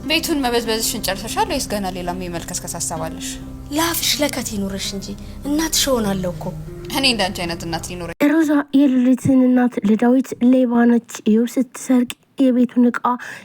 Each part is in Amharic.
ቤቱን መበዝበዝሽን ጨርሰሻል ወይስ ገና ሌላም የመልከስከስ ሐሳባለሽ? ላፍሽ ለከት ይኑርሽ እንጂ እናትሽ ሆናለሁ እኮ። እኔ እንዳንቺ አይነት እናት ሊኖር ሮዛ የሉሊትን እናት ለዳዊት ሌባ ነች ይው ስትሰርቅ የቤቱን እቃ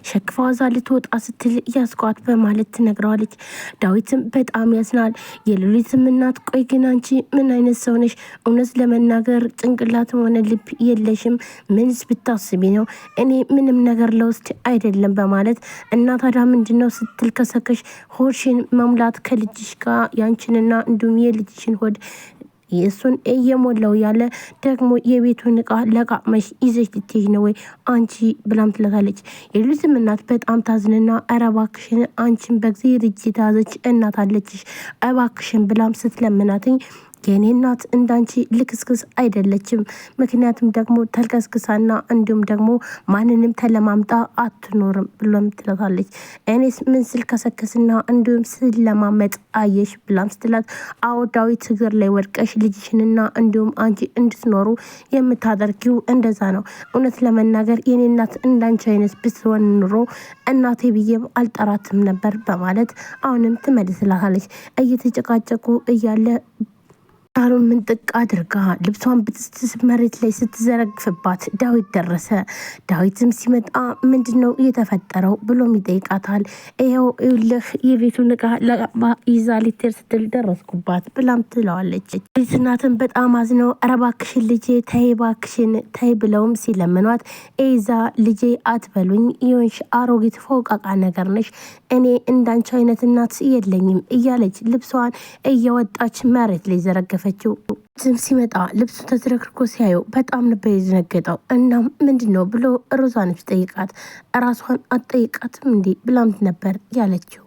ሸክፋዛ ልትወጣ ስትል ያስቋት በማለት ትነግረዋለች። ዳዊትም በጣም ያዝናል። የሉሊትም እናት ቆይ ግን አንቺ ምን አይነት ሰው ነሽ? እውነት ለመናገር ጭንቅላትም ሆነ ልብ የለሽም። ምንስ ብታስቢ ነው? እኔ ምንም ነገር ለውስጥ አይደለም በማለት እና ታዲያ ምንድነው ስትል ከሰከሽ ሆድሽን መሙላት ከልጅሽ ጋር ያንቺንና እንዲሁም የልጅሽን ሆድ የሱን እየሞላው ያለ ደግሞ የቤቱን እቃ ለቃመሽ ይዘሽ ልትሄጂ ነው ወይ አንቺ ብላም ትላታለች። የሉሊትም እናት በጣም ታዝንና እባክሽን አንቺን በእግዚአብሔር እጅ የተያዘች እናት አለችሽ እባክሽን ብላም ስትለምናትኝ የኔ እናት እንዳንቺ ልክስክስ አይደለችም። ምክንያቱም ደግሞ ተልከስክሳና እንዲሁም ደግሞ ማንንም ተለማምጣ አትኖርም ብሎም ትላታለች። እኔስ ምን ስል ከሰከስና እንዲሁም ስለማመጥ አየሽ ብላም ስትላት አዎ ዳዊት እግር ላይ ወድቀሽ ልጅሽንና እንዲሁም አንቺ እንድትኖሩ የምታደርጊው እንደዛ ነው። እውነት ለመናገር የኔ እናት እንዳንቺ አይነት ብትሆን ኑሮ እናቴ ብዬም አልጠራትም ነበር በማለት አሁንም ትመልስላታለች። እየተጨቃጨቁ እያለ ሳሎን ምንጥቅ አድርጋ ልብሷን ብትስስ መሬት ላይ ስትዘረግፍባት ዳዊት ደረሰ። ዳዊትም ሲመጣ ምንድነው የተፈጠረው ብሎም ይጠይቃታል። ይኸው ይኸውልህ የቤቱን እቃ ለቃባ ይዛ ልትሄድ ስትል ደረስኩባት ብላም ትለዋለች። እናትን በጣም አዝነው ኧረ እባክሽን ልጄ ተይ እባክሽን ተይ ብለውም ሲለምኗት ይዛ ልጄ አትበሉኝ የሆንሽ አሮጊት ፎቃቃ ነገር ነሽ እኔ እንዳንቺ አይነት እናት የለኝም እያለች ልብሷን እየወጣች መሬት ላይ ዘረገፈ። ዝም ሲመጣ ልብሱ ተዝረክርኮ ሲያየው በጣም ነበር የዘነገጠው። እናም ምንድነው ብሎ ሮዛን ጠይቃት ራሷን አትጠይቃትም እንዴ ብላም ነበር ያለችው።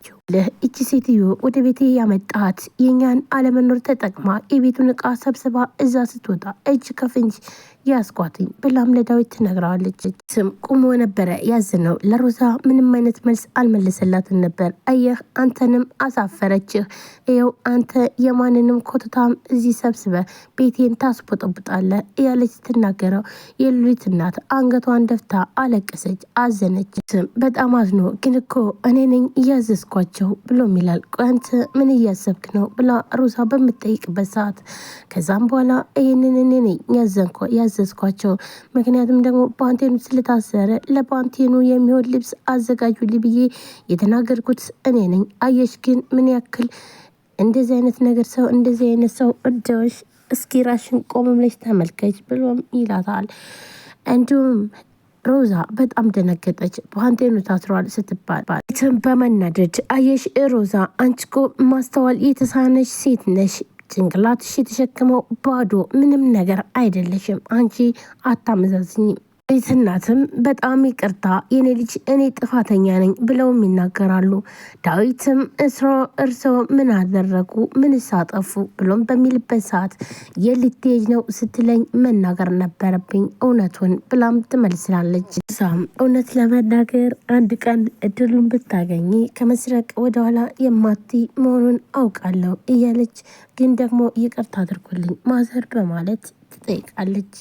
እቺ ሴትዮ ወደ ቤቴ ያመጣት የኛን አለመኖር ተጠቅማ የቤቱን እቃ ሰብስባ እዛ ስትወጣ እጅ ከፍንጅ ያስቋትኝ ብላም ለዳዊት ትነግረዋለች። ስም ቁሞ ነበረ ያዝነው። ለሮዛ ምንም አይነት መልስ አልመለሰላትን ነበር። አየህ አንተንም አሳፈረችህ። ይኸው አንተ የማንንም ኮተታም እዚህ ሰብስበ ቤቴን ታስቦጠብጣለህ እያለች ስትናገረው የሉሊት እናት አንገቷን ደፍታ አለቀሰች፣ አዘነች። ስም በጣም አዝኖ ግን እኮ እኔ ነኝ እያዘዝኳቸው ብሎም ይላል። አንተ ምን እያሰብክ ነው ብላ ሮዛ በምትጠይቅበት ሰዓት ከዛም በኋላ ይህንን እኔ ነኝ ያዘዝኳቸው ምክንያቱም ደግሞ ባንቴኑ ስለታሰረ ለባንቴኑ የሚሆን ልብስ አዘጋጁልኝ ብዬ የተናገርኩት እኔ ነኝ። አየሽ ግን ምን ያክል እንደዚህ አይነት ነገር ሰው እንደዚህ አይነት ሰው እደውሽ እስኪ ራሽን ቆም ብለሽ ተመልከች ብሎም ይላታል። እንዲሁም ሮዛ በጣም ደነገጠች። ባንቴኑ ታስሯል ስትባል በመናደድ አየሽ ሮዛ አንቺ እኮ ማስተዋል የተሳነሽ ሴት ነሽ። ጭንቅላትሽ የተሸከመው ባዶ ምንም ነገር አይደለሽም። አንቺ አታመዛዝኝም። እናትም በጣም ይቅርታ የኔ ልጅ እኔ ጥፋተኛ ነኝ ብለውም ይናገራሉ። ዳዊትም እርሶ ምን አደረጉ ምን ሳጠፉ ብሎም በሚልበት ሰዓት የልትሄጅ ነው ስትለኝ መናገር ነበረብኝ እውነቱን ብላም ትመልስላለች። ሳም እውነት ለመናገር አንድ ቀን እድሉን ብታገኝ ከመስረቅ ወደኋላ የማቲ መሆኑን አውቃለሁ እያለች ግን ደግሞ ይቅርታ አድርጉልኝ ማዘር በማለት ትጠይቃለች።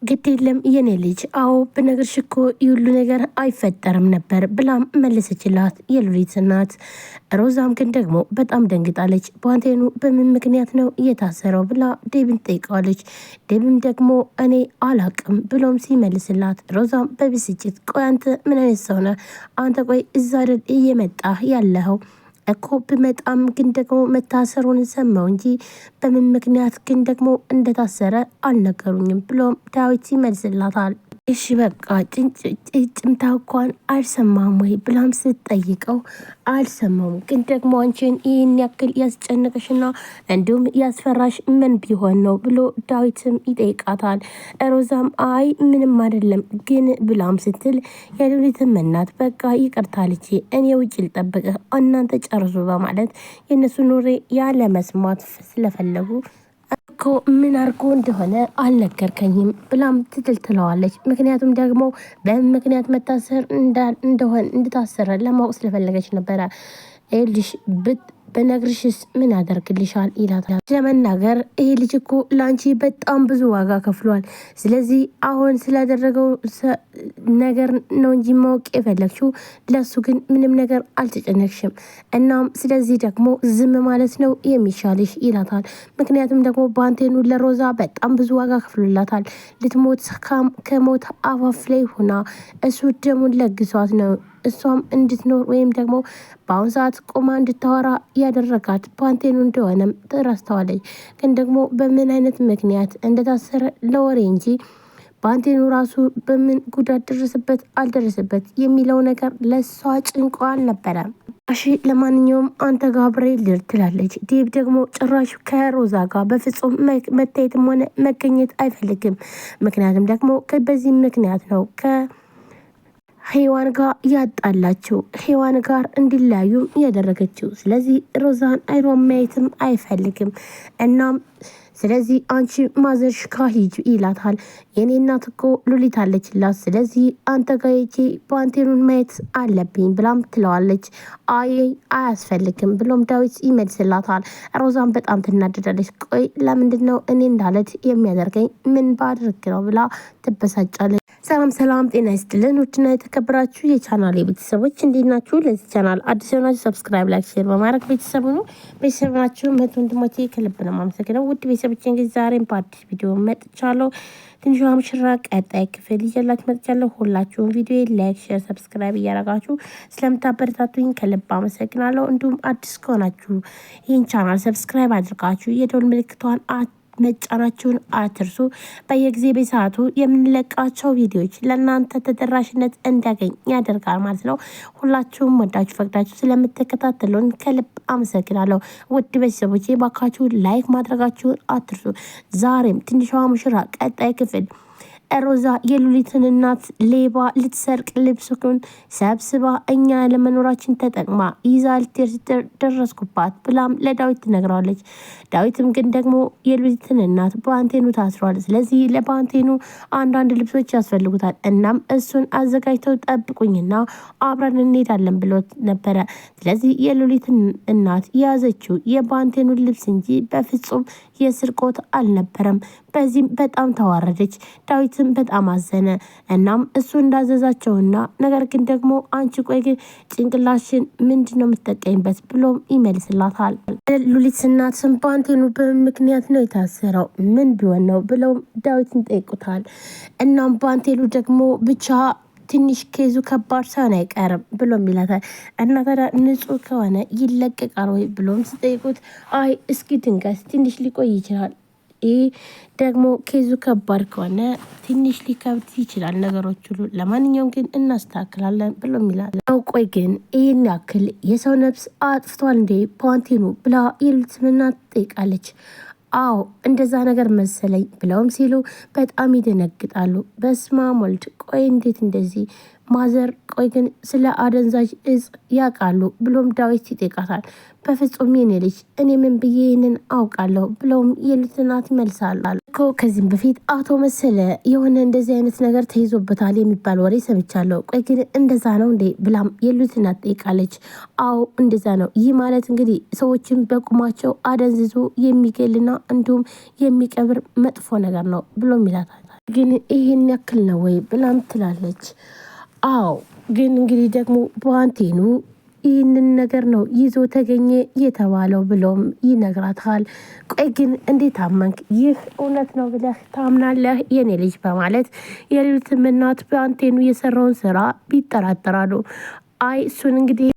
ግድ የለም የኔ ልጅ አዎ ብነግርሽ እኮ ይሁሉ ነገር አይፈጠርም ነበር ብላም መለሰችላት የሉሊት እናት። ሮዛም ግን ደግሞ በጣም ደንግጣለች። ባንቴኑ በምን ምክንያት ነው እየታሰረው ብላ ዴብን ጠይቀዋለች። ዴብም ደግሞ እኔ አላቅም ብሎም ሲመልስላት ሮዛም በብስጭት ቆይ አንተ ምን አይነት ሰው ነህ አንተ ቆይ እዛ አይደል እየመጣህ ያለኸው እኮ ብመጣም ግን ደግሞ መታሰሩን ሰማው እንጂ በምን ምክንያት ግን ደግሞ እንደታሰረ አልነገሩኝም ብሎም ዳዊት ይመልስላታል። እሺ በቃ ጭምታ እንኳን አልሰማም ወይ ብላም ስትጠይቀው አልሰማም ግን ደግሞ አንቺን ይህን ያክል ያስጨነቀሽና እንዲሁም ያስፈራሽ ምን ቢሆን ነው ብሎ ዳዊትም ይጠይቃታል። ሮዛም አይ ምንም አይደለም ግን ብላም ስትል የሉሊትም እናት በቃ ይቅርታ ልጄ እኔ ውጭ ልጠብቅህ እናንተ ጨርሱ በማለት የእነሱ ኖሬ ያለ መስማት ስለፈለጉ እኮ ምን አርጎ እንደሆነ አልነገርከኝም ብላም ትለዋለች። ምክንያቱም ደግሞ በምን ምክንያት መታሰር እንደሆነ እንድታሰረ ለማወቅ ስለፈለገች ነበረ። ልሽ በነግርሽስ ምን ያደርግልሻል ይላታል። ለመናገር ይሄ ልጅ እኮ ላንቺ በጣም ብዙ ዋጋ ከፍሏል። ስለዚህ አሁን ስላደረገው ነገር ነው እንጂ ማወቅ የፈለግሽው ለሱ ግን ምንም ነገር አልተጨነቅሽም። እናም ስለዚህ ደግሞ ዝም ማለት ነው የሚሻልሽ ይላታል። ምክንያቱም ደግሞ ባንቴኑ ለሮዛ በጣም ብዙ ዋጋ ከፍሎላታል። ልትሞት ከሞት አፋፍ ላይ ሆና እሱ ደሙን ለግሷት ነው እሷም እንድትኖር ወይም ደግሞ በአሁን ሰዓት ቆማ እንድታወራ ያደረጋት ባንቴኑ እንደሆነም ትረስተዋለች። ግን ደግሞ በምን አይነት ምክንያት እንደታሰረ ለወሬ እንጂ ባንቴኑ ራሱ በምን ጉዳት ደረሰበት አልደረሰበት የሚለው ነገር ለሷ ጭንቋ አልነበረም። እሺ ለማንኛውም አንተ ጋር አብሬ ልር ትላለች። ዴብ ደግሞ ጭራሽ ከሮዛ ጋር በፍጹም መታየትም ሆነ መገኘት አይፈልግም። ምክንያቱም ደግሞ በዚህ ምክንያት ነው ሔዋን ጋር ያጣላቸው ሔዋን ጋር እንዲለያዩ ያደረገችው። ስለዚህ ሮዛን አይኗን ማየትም አይፈልግም። እናም ስለዚህ አንቺ ማዘርሽ ጋር ሂጂ ይላታል። የኔ እናት እኮ ሉሊት አለችላት። ስለዚህ አንተ ጋር ሂጂ ባንቴኑን ማየት አለብኝ ብላም ትለዋለች። አያስፈልግም ብሎም ዳዊት ይመልስላታል። ሮዛን በጣም ትናደዳለች። ቆይ ለምንድን ነው እኔ እንዳለት የሚያደርገኝ ምን ባድርግ ነው ብላ ትበሳጫለች። ሰላም ጤና ይስጥልን ውድና የተከበራችሁ የቻናል ቤተሰቦች እንዴት ናችሁ? ለዚህ ቻናል አዲስ የሆናችሁ ሰብስክራይብ፣ ላይክ፣ ሼር በማድረግ ቤተሰቡ ነው። ቤተሰብ ናችሁ መቶ ወንድሞቼ ከልብ ነው የማመሰግነው። ውድ ቤተሰቦቼ እንግዲህ ዛሬም በአዲስ ቪዲዮ መጥቻለሁ። ትንሿ ሙሽራ ቀጣይ ክፍል ይዤላችሁ መጥቻለሁ። ሁላችሁም ቪዲዮ ላይክ፣ ሼር፣ ሰብስክራይብ እያደረጋችሁ ስለምታበረታቱኝ ከልብ አመሰግናለሁ። እንዲሁም አዲስ ከሆናችሁ ይህን ቻናል ሰብስክራይብ አድርጋችሁ የደወል ምልክቷን መጫናችሁን አትርሱ። በየጊዜ በሰዓቱ የምንለቃቸው ቪዲዮዎች ለእናንተ ተደራሽነት እንዲያገኝ ያደርጋል ማለት ነው። ሁላችሁም ወዳችሁ ፈቅዳችሁ ስለምትከታተሉን ከልብ አመሰግናለሁ። ውድ ቤተሰቦቼ ባካችሁ ላይክ ማድረጋችሁን አትርሱ። ዛሬም ትንሿ ሙሽራ ቀጣይ ክፍል ሮዛ የሉሊትን እናት ሌባ ልትሰርቅ ልብሱን ሰብስባ እኛ ለመኖራችን ተጠቅማ ይዛ ልትሄድ ደረስኩባት ብላም ለዳዊት ትነግረዋለች። ዳዊትም ግን ደግሞ የሉሊትን እናት ባንቴኑ ታስሯል። ስለዚህ ለባንቴኑ አንዳንድ ልብሶች ያስፈልጉታል። እናም እሱን አዘጋጅተው ጠብቁኝና አብረን እንሄዳለን ብሎት ነበረ። ስለዚህ የሉሊትን እናት የያዘችው የባንቴኑን ልብስ እንጂ በፍጹም የስርቆት አልነበረም። በዚህም በጣም ተዋረደች። ዳዊትም በጣም አዘነ። እናም እሱ እንዳዘዛቸውና ነገር ግን ደግሞ አንቺ ቆይ ግን ጭንቅላሽን ምንድን ነው የምትጠቀኝበት ብሎም ይመልስላታል። ሉሊት እናትም ባንቴኑ በምክንያት ነው የታሰረው ምን ቢሆን ነው ብለውም ዳዊትን ጠይቁታል። እናም ባንቴኑ ደግሞ ብቻ ትንሽ ኬዙ ከባድ ሳይሆን አይቀርም ብሎም ይላታል። እና ታዲያ ንጹህ ከሆነ ይለቀቃል ወይ ብሎም ሲጠይቁት አይ እስኪ ድንገት ትንሽ ሊቆይ ይችላል፣ ይህ ደግሞ ኬዙ ከባድ ከሆነ ትንሽ ሊከብድ ይችላል ነገሮች ሁሉ፣ ለማንኛውም ግን እናስተካክላለን ብሎም ይላል። ቆይ ግን ይህን ያክል የሰው ነፍስ አጥፍቷል እንዴ ባንቴኑ ብላ የሉሊትን እናት ትጠይቃለች። አዎ እንደዛ ነገር መሰለኝ ብለውም ሲሉ በጣም ይደነግጣሉ። በስመ አብ ወልድ ቆይ እንዴት እንደዚህ ማዘር ቆይ ግን ስለ አደንዛዥ እጽ ያውቃሉ ብሎም ዳዊት ይጠይቃታል። በፍጹም የኔ ልጅ እኔ ምን ብዬ ይህንን አውቃለሁ ብለውም የሉሊት እናት ይመልሳል እኮ ከዚህም በፊት አቶ መሰለ የሆነ እንደዚህ አይነት ነገር ተይዞበታል የሚባል ወሬ ሰምቻለሁ። ቆይ ግን እንደዛ ነው እንዴ ብላም የሉሊት እናት ጠይቃለች። አዎ እንደዛ ነው። ይህ ማለት እንግዲህ ሰዎችን በቁማቸው አደንዝዞ የሚገልና እንዲሁም የሚቀብር መጥፎ ነገር ነው ብሎም ይላታል። ግን ይህን ያክል ነው ወይ ብላም ትላለች። አዎ ግን እንግዲህ ደግሞ ባንቴኑ ይህንን ነገር ነው ይዞ ተገኘ የተባለው ብሎም ይነግራታል። ቆይ ግን እንዴት አመንክ? ይህ እውነት ነው ብለህ ታምናለህ የኔ ልጅ በማለት የሉሊትም እናት ባንቴኑ የሰራውን ስራ ቢጠራጠራሉ። አይ እሱን እንግዲህ